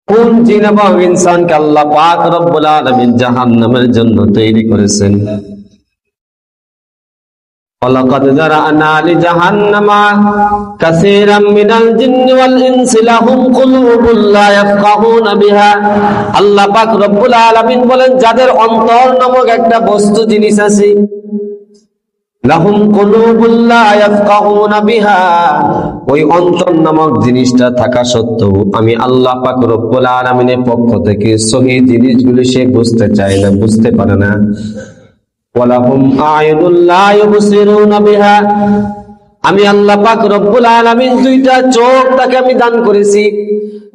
কোন জিন এবং ইনসানকে আল্লাহ পাক রব্বুল আলামিন জাহান্নামের জন্য তৈরি করেছেন? ওয়ালাকাদ যারানা লিজাহান্নামা কাসীরাম মিনাল জিন্নি ওয়াল ইনসি লাহুম কুলুবুন লা ইয়াফকাহুনা বিহা। আল্লাহ পাক রব্বুল আলামিন বলেন, যাদের অন্তর নামক একটা বস্তু জিনিস আছে, লাহুম কুলুবুন লা ইয়াফকাহুনা বিহা, ওই অন্তর নামক জিনিসটা থাকা সত্ত্বেও আমি আল্লাহ পাক রব্বুল আলামিনের পক্ষ থেকে সহিহ জিনিসগুলো সে বুঝতে চায় না, বুঝতে পারে না। ওয়ালাহুম আ'য়ুনুন লা ইউবসিরুনা বিহা, আমি আল্লাহ পাক রব্বুল আলামিন দুইটা চোখ তাকে আমি দান করেছি,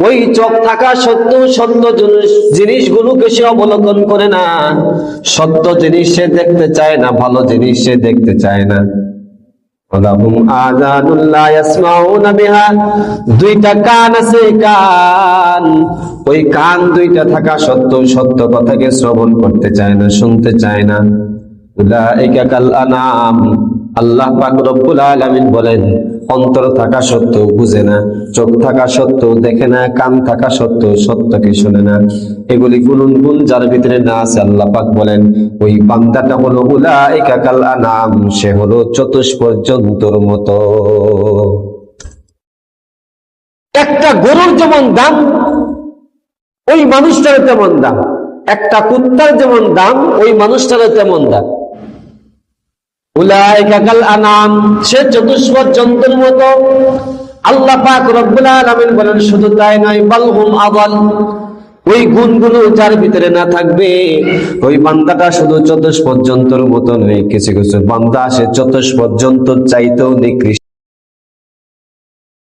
ওই চোখ থাকা সত্ত্বেও সত্য জিনিসগুলোকে সে অবলোকন করে না, সত্য জিনিস সে দেখতে চায় না, ভালো জিনিস সে দেখতে চায় না। ওয়ালাহুম আযানুন লা ইয়াসমাউনা বিহা, দুইটা কান আছে, কান, ওই কান দুইটা থাকা সত্ত্বেও সত্য কথাকে শ্রবণ করতে চায় না, শুনতে চায় না। উলাইকা কাল আনাম, আল্লাহ পাক রব্বুল আলামিন বলেন, অন্তর থাকা সত্ত্বেও বুঝে না, চোখ থাকা সত্ত্বেও দেখে না, কান থাকা সত্ত্বেও সত্যকে শুনে না, এগুলি গুণ যার ভিতরে না আছে, আল্লাহ পাক বলেন ওই বান্দাটা হলো উলাইকা কাল আনাম, সে হলো চতুষ্পদ জন্তুর মতো। একটা গরুর যেমন দাম, ওই মানুষটার তেমন দাম। একটা কুত্তার যেমন দাম, ওই মানুষটার তেমন দাম। উলাইকা কাল আনাম, সে চতুষ্পদ জন্তুর মতো। আল্লাহ পাক রব্বুল আলামিন বলেন, শুধু তাই নয়, বাল হুম আদাল, ওই গুণগুলো যার ভিতরে না থাকবে, ওই বান্দাটা শুধু চতুষ্পদ জন্তুর মতো নয়, কিছু কিছু বান্দা সে চতুষ্পদ জন্তুর চাইতেও নিকৃষ্ট।